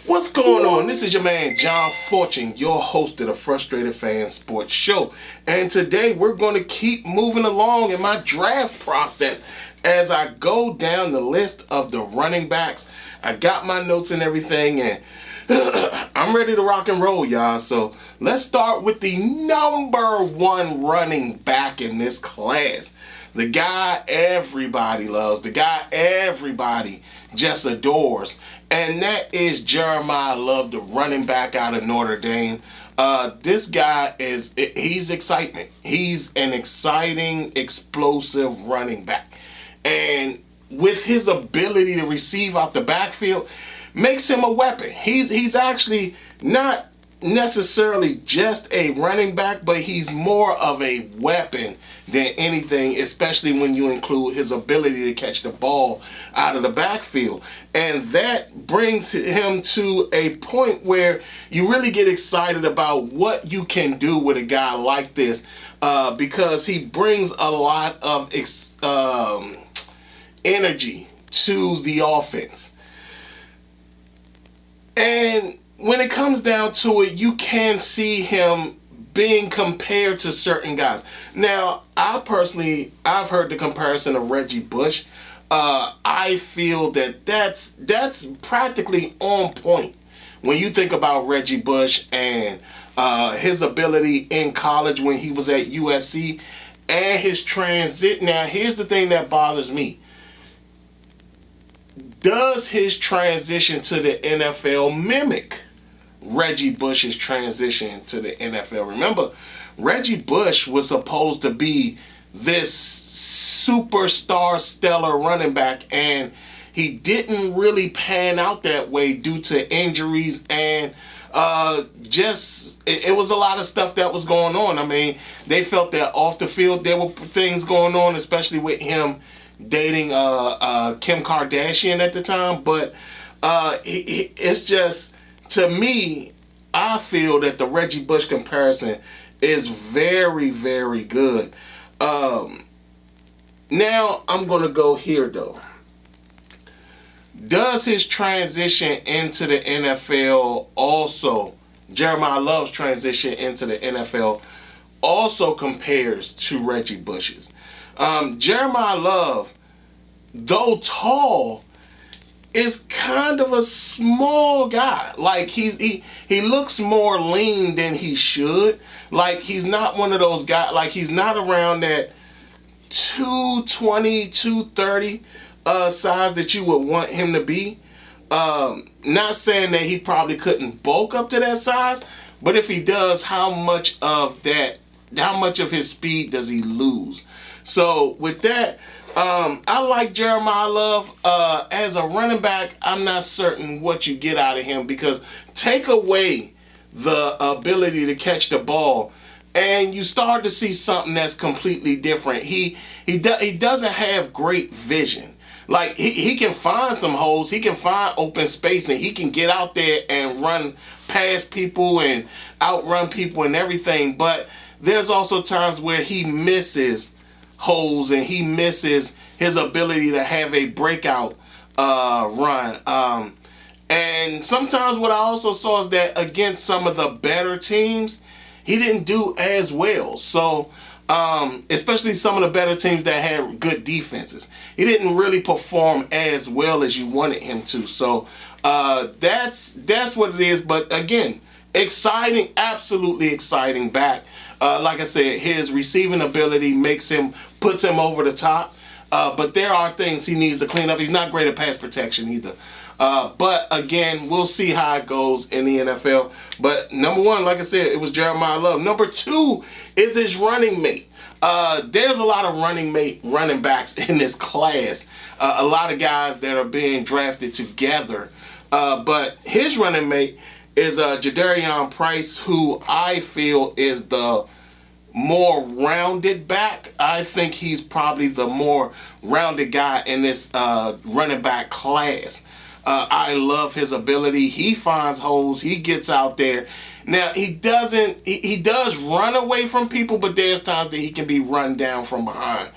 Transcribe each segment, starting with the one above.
What's going on? This is your man John Fortune, your host of the Frustrated Fan Sports Show. And today we're going to keep moving along in my draft process as I go down the list of the running backs. I got my notes and everything, and I'm ready to rock and roll, y'all. So let's start with the number one running back in this class. The guy everybody loves, the guy everybody just adores, and that is Jeremiah Love, the running back out of Notre Dame. This guy he's excitement. He's an exciting, explosive running back. And with his ability to receive out the backfield, makes him a weapon. He's actually not necessarily just a running back, but he's more of a weapon than anything, especially when you include his ability to catch the ball out of the backfield. And that brings him to a point where you really get excited about what you can do with a guy like this, because he brings a lot of energy to the offense. And when it comes down to it, you can see him being compared to certain guys. Now, I've heard the comparison of Reggie Bush. I feel that that's practically on point when you think about Reggie Bush and his ability in college when he was at USC and his transit. Now, here's the thing that bothers me. Does his transition to the NFL mimic Reggie Bush's transition to the NFL? Remember, Reggie Bush was supposed to be this superstar stellar running back, and he didn't really pan out that way due to injuries and it was a lot of stuff that was going on. I mean, they felt that off the field there were things going on, especially with him dating Kim Kardashian at the time. But it's just, to me, I feel that the Reggie Bush comparison is very, very good. Now, I'm going to go here, though. Does his transition into the NFL also, Jeremiah Love's transition into the NFL, also compares to Reggie Bush's? Jeremiah Love, though tall, is kind of a small guy. Like, he looks more lean than he should. Like, he's not one of those guys. Like, he's not around that 220, 230 size that you would want him to be. Not saying that he probably couldn't bulk up to that size, but if he does, how much of his speed does he lose? So with that, I like Jeremiah Love. As a running back, I'm not certain what you get out of him, because take away the ability to catch the ball, and you start to see something that's completely different. He doesn't have great vision. Like, he can find some holes, he can find open space, and he can get out there and run past people and outrun people and everything. But there's also times where he misses holes and he misses his ability to have a breakout run. And sometimes what I also saw is that against some of the better teams, he didn't do as well. So, especially some of the better teams that had good defenses, he didn't really perform as well as you wanted him to. So, that's what it is. But again, exciting, absolutely exciting back. Like I said, his receiving ability puts him over the top. But there are things he needs to clean up. He's not great at pass protection either. But again, we'll see how it goes in the NFL. But number one, like I said, it was Jeremiah Love. Number two is his running mate. There's a lot of running backs in this class. A lot of guys that are being drafted together. But his running mate is Jadarian Price, who I feel is the more rounded back. I think he's probably the more rounded guy in this running back class. I love his ability. He finds holes. He gets out there. Now, he does run away from people, but there's times that he can be run down from behind.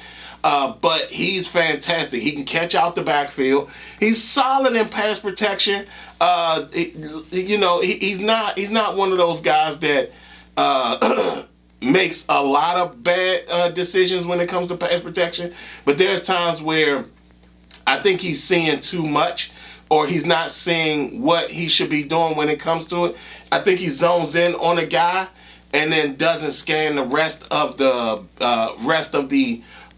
But he's fantastic. He can catch out the backfield. He's solid in pass protection. He's not one of those guys that makes a lot of bad decisions when it comes to pass protection. But there's times where I think he's seeing too much, or he's not seeing what he should be doing when it comes to it. I think he zones in on a guy and then doesn't scan the rest of the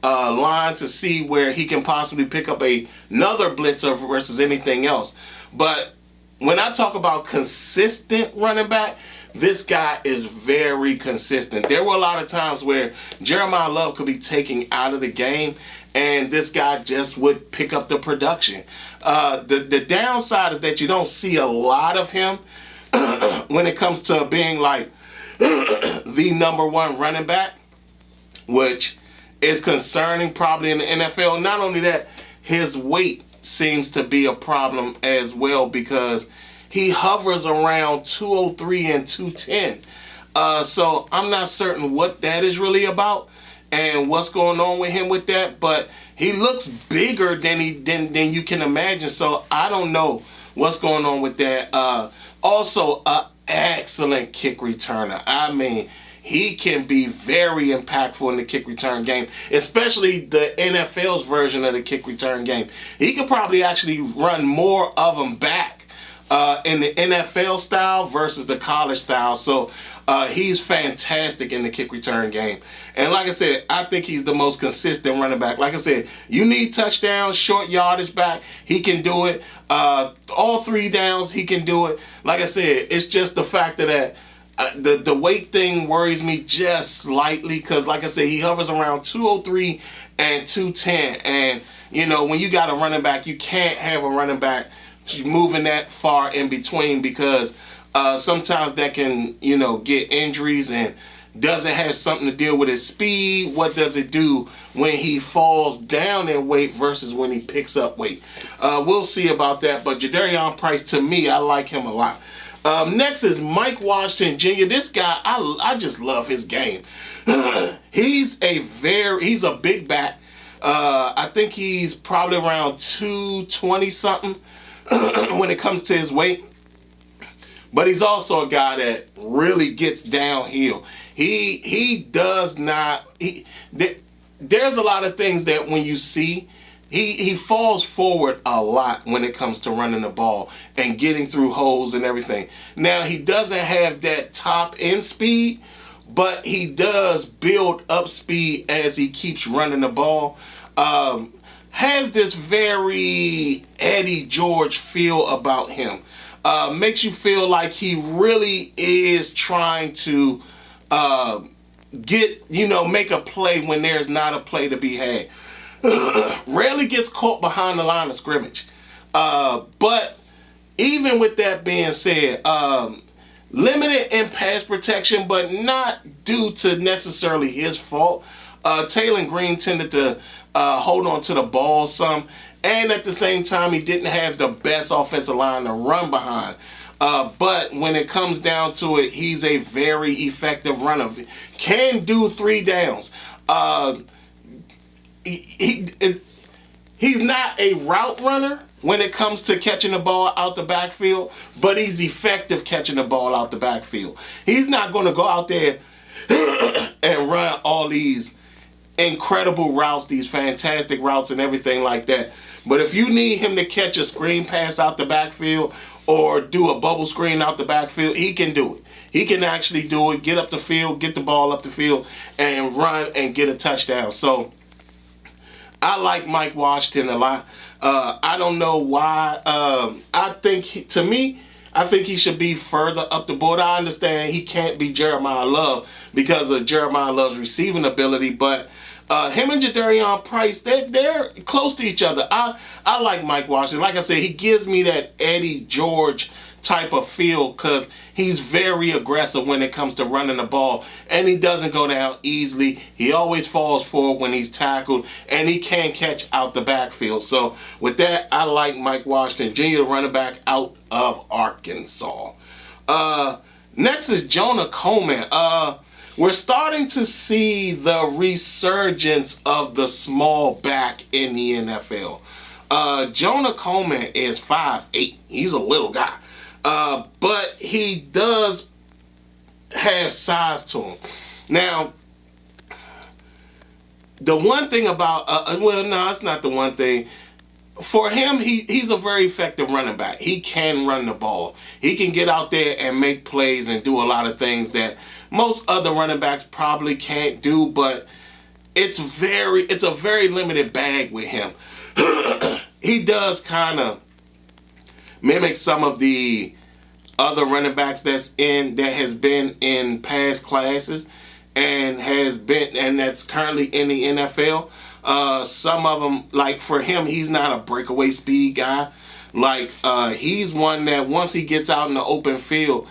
line to see where he can possibly pick up another blitzer versus anything else. But when I talk about consistent running back, this guy is very consistent. There were a lot of times where Jeremiah Love could be taken out of the game, and this guy just would pick up the production. The downside is that you don't see a lot of him when it comes to being like the number one running back, which is concerning probably in the NFL. Not only that, his weight seems to be a problem as well, because he hovers around 203 and 210. So I'm not certain what that is really about and what's going on with him with that, but he looks bigger than you can imagine. So I don't know what's going on with that. Also, an excellent kick returner. I mean, he can be very impactful in the kick return game, especially the NFL's version of the kick return game. He could probably actually run more of them back in the NFL style versus the college style. So he's fantastic in the kick return game. And like I said, I think he's the most consistent running back. Like I said, you need touchdowns, short yardage back, he can do it. All 3 downs, he can do it. Like I said, it's just the fact that the weight thing worries me just slightly, because like I said, he hovers around 203 and 210. And, when you got a running back, you can't have a running back moving that far in between, because sometimes that can, get injuries. And does it have something to deal with his speed? What does it do when he falls down in weight versus when he picks up weight? We'll see about that. But Jadarian Price, to me, I like him a lot. Next is Mike Washington Jr. This guy, I just love his game. He's a big back. I think he's probably around 220 something when it comes to his weight. But he's also a guy that really gets downhill. He does not. There's a lot of things that when you see, he falls forward a lot when it comes to running the ball and getting through holes and everything. Now, he doesn't have that top end speed, but he does build up speed as he keeps running the ball. Has this very Eddie George feel about him. Makes you feel like he really is trying to make a play when there's not a play to be had. Rarely gets caught behind the line of scrimmage. But even with that being said, limited in pass protection, but not due to necessarily his fault. Taylor Green tended to hold on to the ball some, and at the same time, he didn't have the best offensive line to run behind. But when it comes down to it, he's a very effective runner. Can do 3 downs. He's not a route runner when it comes to catching the ball out the backfield, but he's effective catching the ball out the backfield. He's not going to go out there and run all these incredible routes, these fantastic routes and everything like that. But if you need him to catch a screen pass out the backfield or do a bubble screen out the backfield, he can do it. He can actually do it, get up the field, get the ball up the field, and run and get a touchdown. So I like Mike Washington a lot. I don't know why. I think he should be further up the board. I understand he can't be Jeremiah Love because of Jeremiah Love's receiving ability, but him and Jadarian Price, they're close to each other. I like Mike Washington. Like I said, he gives me that Eddie George type of field because he's very aggressive when it comes to running the ball, and he doesn't go down easily. He always falls forward when he's tackled, and he can catch out the backfield. So with that, I like Mike Washington Jr., the running back out of Arkansas. Next is Jonah Coleman. We're starting to see the resurgence of the small back in the NFL. Jonah Coleman is 5'8". He's a little guy. But he does have size to him. Now, the one thing about, well, no, it's not the one thing. For him, he's a very effective running back. He can run the ball. He can get out there and make plays and do a lot of things that most other running backs probably can't do, but it's a very limited bag with him. He does kind of mimic some of the other running backs that has been in past classes and that's currently in the NFL. Some of them, like for him, he's not a breakaway speed guy. Like he's one that once he gets out in the open field,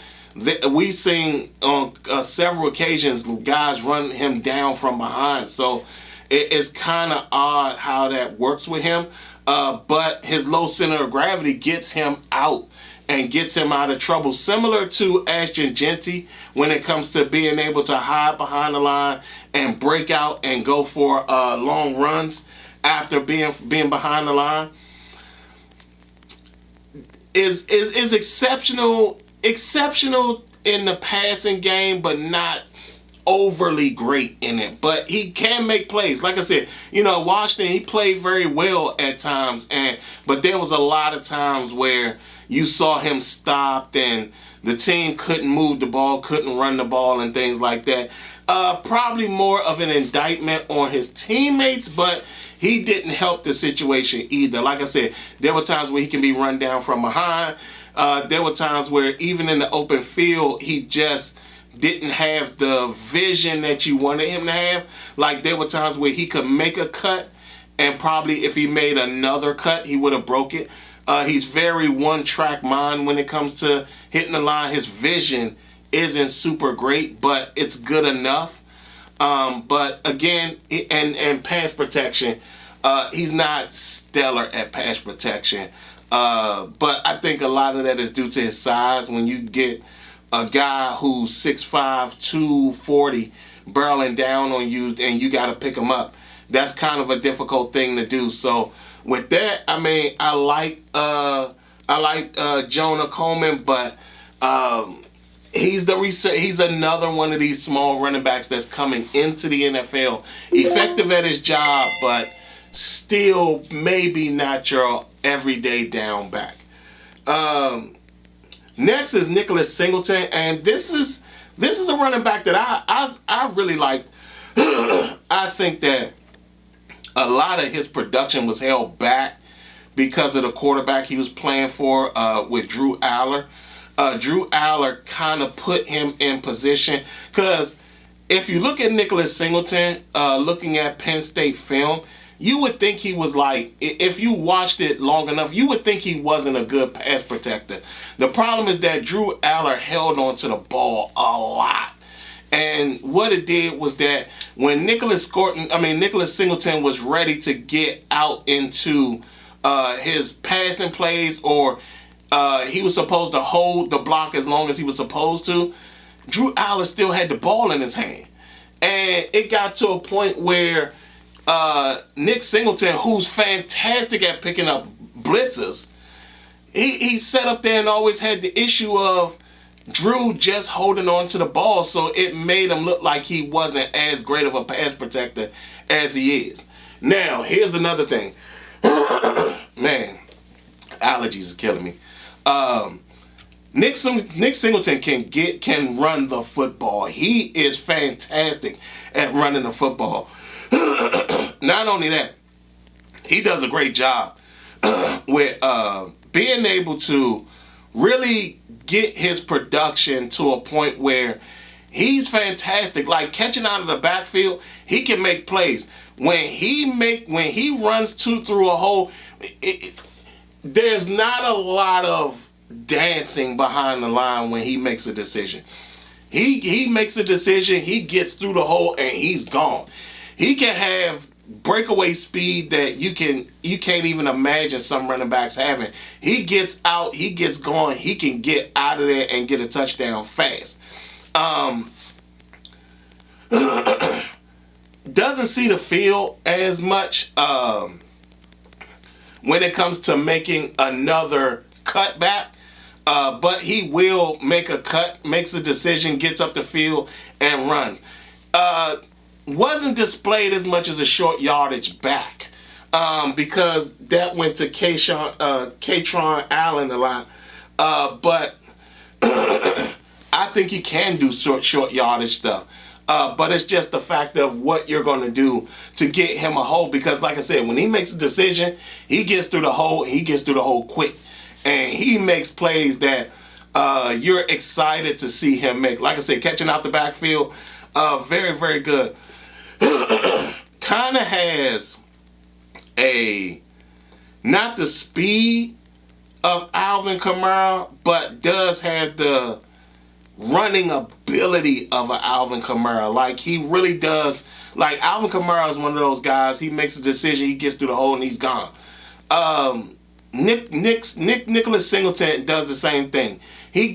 we've seen on several occasions guys run him down from behind. So it's kind of odd how that works with him. But his low center of gravity gets him out and gets him out of trouble. Similar to Ashton Jeanty when it comes to being able to hide behind the line and break out and go for long runs after being behind the line. Is exceptional in the passing game, but not overly great in it. But he can make plays. Like I said, Washington, he played very well at times, but there was a lot of times where you saw him stopped and the team couldn't move the ball, couldn't run the ball and things like that. Probably more of an indictment on his teammates, but he didn't help the situation either. Like I said, there were times where he can be run down from behind. There were times where even in the open field, he just didn't have the vision that you wanted him to have. Like there were times where he could make a cut, and probably if he made another cut, he would have broke it. He's very one-track mind when it comes to hitting the line. His vision isn't super great, but it's good enough. But again, and pass protection, he's not stellar at pass protection. But I think a lot of that is due to his size. When you get a guy who's 6'5", 240 barreling down on you and you got to pick him up, that's kind of a difficult thing to do. So with that, I mean, I like Jonah Coleman, but he's another one of these small running backs that's coming into the NFL, effective at his job, but still maybe not your everyday down back. Next is Nicholas Singleton, and this is a running back that I really like. I think that a lot of his production was held back because of the quarterback he was playing for with Drew Aller. Drew Aller kind of put him in position, because if you look at Nicholas Singleton, looking at Penn State film, you would think he was like, if you watched it long enough, you would think he wasn't a good pass protector. The problem is that Drew Aller held onto the ball a lot. And what it did was that when Nicholas Singleton was ready to get out into his passing plays, or he was supposed to hold the block as long as he was supposed to, Drew Aller still had the ball in his hand. And it got to a point where Nick Singleton, who's fantastic at picking up blitzers, he sat up there and always had the issue of Drew just holding on to the ball, so it made him look like he wasn't as great of a pass protector as he is. Now, here's another thing. Man, allergies is killing me. Nick Singleton can run the football. He is fantastic at running the football. Not only that, he does a great job with being able to really get his production to a point where he's fantastic. Like catching out of the backfield, he can make plays. When he runs through a hole, there's not a lot of dancing behind the line when he makes a decision. He makes a decision, he gets through the hole, and he's gone. He can have breakaway speed that you can't even imagine some running backs having. He gets out, he gets going, he can get out of there and get a touchdown fast. Doesn't see the field as much when it comes to making another cutback. But he will make a cut, makes a decision, gets up the field, and runs. Wasn't displayed as much as a short yardage back because that went to Keion Allen a lot. But I think he can do short yardage stuff. But it's just the fact of what you're going to do to get him a hole. Because like I said, when he makes a decision, he gets through the hole. He gets through the hole quick. And he makes plays that you're excited to see him make. Like I said, catching out the backfield, very, very good. Kind of has not the speed of Alvin Kamara, but does have the running ability of an Alvin Kamara. Like, he really does. Like, Alvin Kamara is one of those guys, he makes a decision, he gets through the hole, and he's gone. Nicholas Singleton does the same thing. He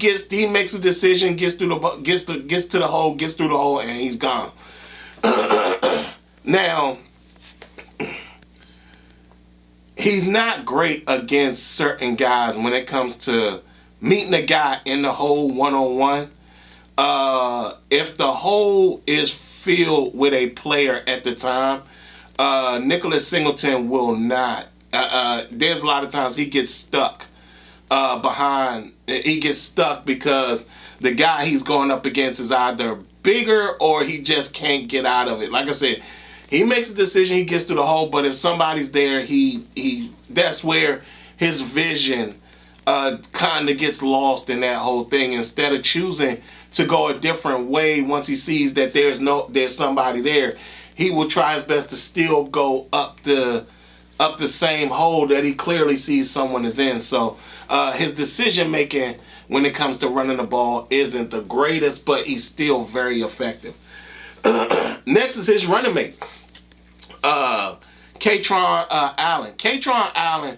makes a decision, gets to the hole, and he's gone. Now, he's not great against certain guys when it comes to meeting a guy in the hole one-on-one. If the hole is filled with a player at the time, Nicholas Singleton will not. There's a lot of times he gets stuck behind. He gets stuck because the guy he's going up against is either bigger or he just can't get out of it. Like I said, he makes a decision, he gets through the hole, but if somebody's there, that's where his vision kind of gets lost in that whole thing. Instead of choosing to go a different way, once he sees that there's somebody there, he will try his best to still go up the same hole that he clearly sees someone is in. So his decision making when it comes to running the ball isn't the greatest, but he's still very effective. Next is his running mate, Keion Allen. Keion Allen,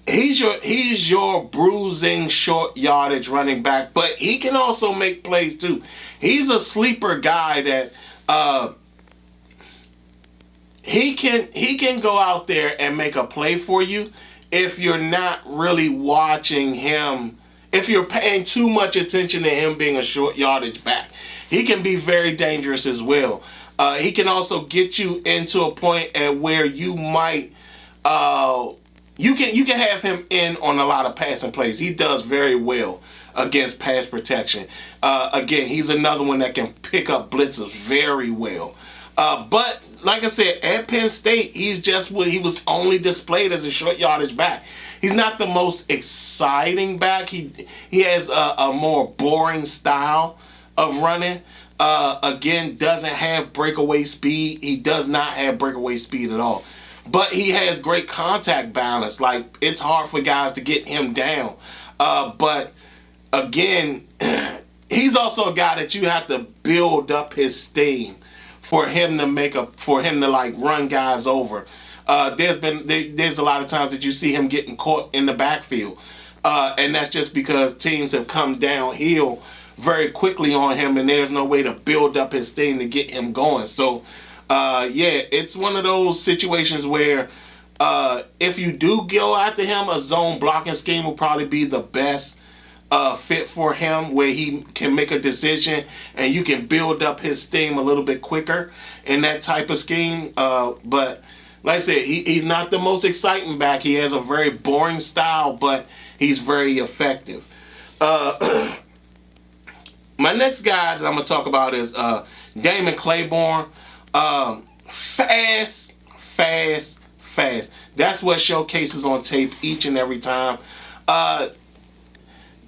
he's your bruising short yardage running back, but he can also make plays too. He's a sleeper guy that he can go out there and make a play for you if you're not really watching him. If you're paying too much attention to him being a short yardage back, he can be very dangerous as well. He can also get you into a point at where you might you can have him in on a lot of passing plays. He does very well against pass protection. Again, he's another one that can pick up blitzes very well. But like I said, at Penn State, he was only displayed as a short yardage back. He's not the most exciting back. He has a more boring style of running. Again, doesn't have breakaway speed. He does not have breakaway speed at all. But he has great contact balance. Like, it's hard for guys to get him down. But again, he's also a guy that you have to build up his steam for him to like run guys over. There's a lot of times that you see him getting caught in the backfield, and that's just because teams have come downhill very quickly on him, and there's no way to build up his steam to get him going. So, it's one of those situations where if you do go after him, a zone blocking scheme will probably be the best fit for him, where he can make a decision and you can build up his steam a little bit quicker in that type of scheme. But like I said, he's not the most exciting back. He has a very boring style, but he's very effective. My next guy that I'm going to talk about is Damon Claiborne. Fast. That's what showcases on tape each and every time.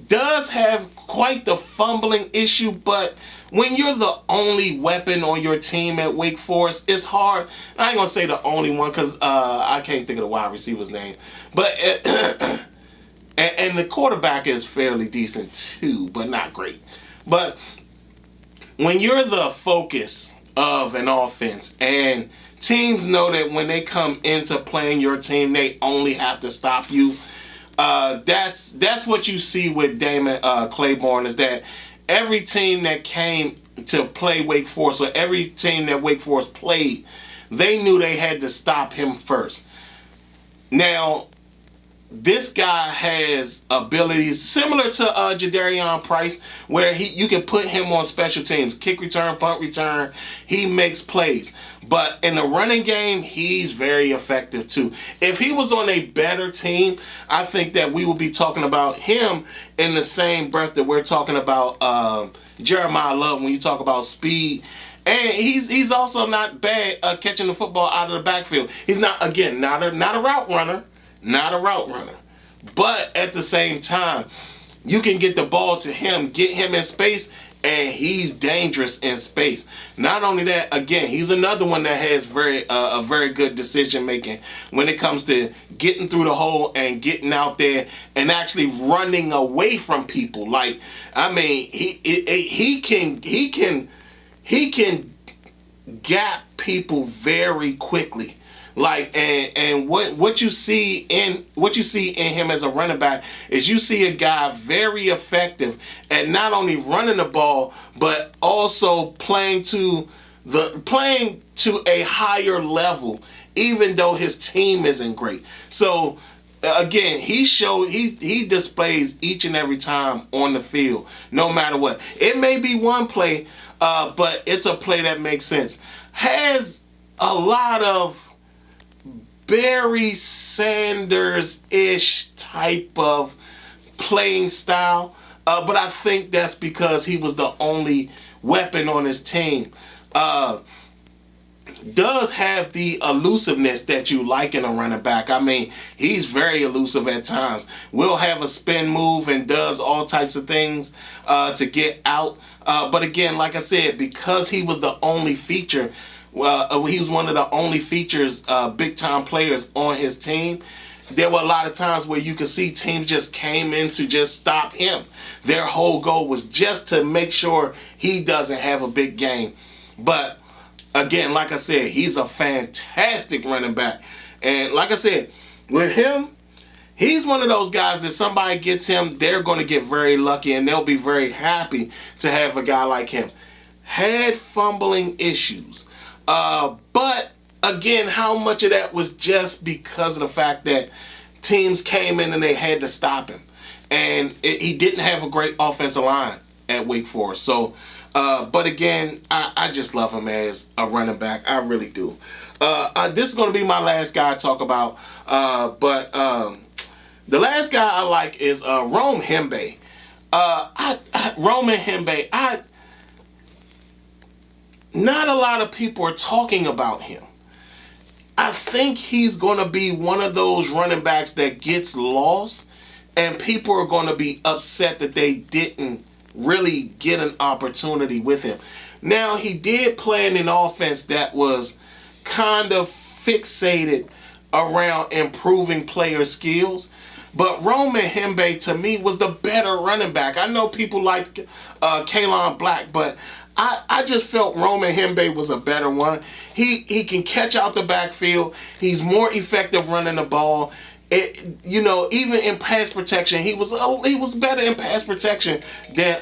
Does have quite the fumbling issue, but when you're the only weapon on your team at Wake Forest, it's hard. I ain't gonna say the only one because I can't think of the wide receiver's name, but And the quarterback is fairly decent too, but not great. But when you're the focus of an offense and teams know that when they come into playing your team, they only have to stop you. That's what you see with Damon Claiborne, is that every team that came to play Wake Forest, or every team that Wake Forest played, they knew they had to stop him first. Now, this guy has abilities similar to Jadarian Price, where you can put him on special teams, kick return, punt return. He makes plays. But in the running game, he's very effective too. If he was on a better team, I think that we would be talking about him in the same breath that we're talking about Jeremiah Love when you talk about speed. And he's also not bad catching the football out of the backfield. He's not a route runner. Not a route runner. But at the same time, you can get the ball to him, get him in space, and he's dangerous in space. Not only that, again, he's another one that has a very good decision making when it comes to getting through the hole and getting out there and actually running away from people. Like, I mean, he can gap people very quickly. Like, and what you see in him as a running back is you see a guy very effective at not only running the ball but also playing to a higher level, even though his team isn't great. So again, he displays each and every time on the field, no matter what. It may be one play, but it's a play that makes sense. Has a lot of Barry Sanders-ish type of playing style, but I think that's because he was the only weapon on his team. Does have the elusiveness that you like in a running back. I mean, he's very elusive at times. Will have a spin move and does all types of things to get out. But again, like I said, because he was the only feature, he was one of the only features, big-time players on his team. There were a lot of times where you could see teams just came in to just stop him. Their whole goal was just to make sure he doesn't have a big game. But again, like I said, he's a fantastic running back. And like I said, with him, he's one of those guys that somebody gets him, they're going to get very lucky and they'll be very happy to have a guy like him. Had fumbling issues. But again, how much of that was just because of the fact that teams came in and they had to stop him, and he didn't have a great offensive line at Wake Forest. So, but again, I just love him as a running back. I really do. This is going to be my last guy I talk about. But the last guy I like is Rome Hembe. Roman Hembe. Not a lot of people are talking about him. I think he's going to be one of those running backs that gets lost, and people are going to be upset that they didn't really get an opportunity with him. Now, he did play in an offense that was kind of fixated around improving player skills, but Roman Hembe, to me, was the better running back. I know people like Keion Black, but I just felt Roman Hembe was a better one. He can catch out the backfield. He's more effective running the ball. Even in pass protection, he was better in pass protection than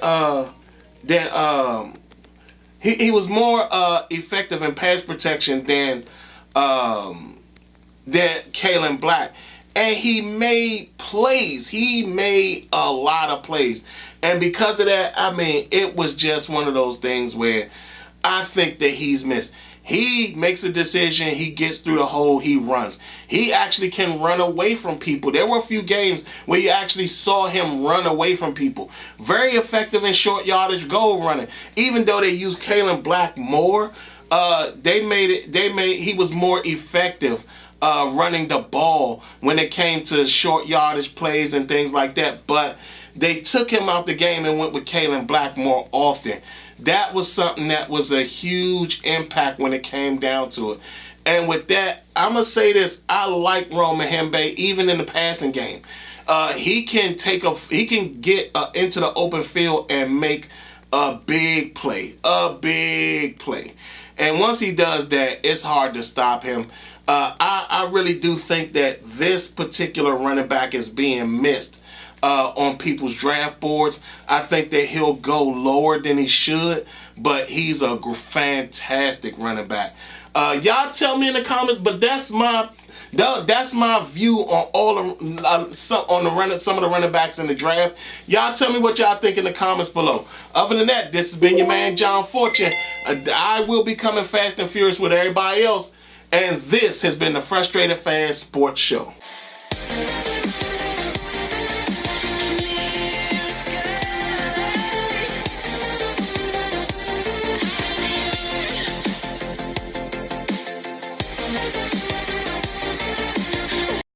he was more effective in pass protection than Keion Black. And he made plays. He made a lot of plays. And because of that, I mean, it was just one of those things where I think that he's missed. He makes a decision. He gets through the hole. He runs. He actually can run away from people. There were a few games where you actually saw him run away from people. Very effective in short yardage goal running. Even though they used Keion Black more, he was more effective running the ball when it came to short yardage plays and things like that. But they took him out the game and went with Keion Black more often. That was something that was a huge impact when it came down to it. And with that, I'm going to say this. I like Roman Hembe even in the passing game. he can get into the open field and make a big play. And once he does that, it's hard to stop him. I really do think that this particular running back is being missed on people's draft boards. I think that he'll go lower than he should, but he's a fantastic running back. Y'all tell me in the comments, but that's my view on some of the running backs in the draft. Y'all tell me what y'all think in the comments below. Other than that, this has been your man John Fortune. I will be coming fast and furious with everybody else, and this has been the Frustrated Fan Sports Show.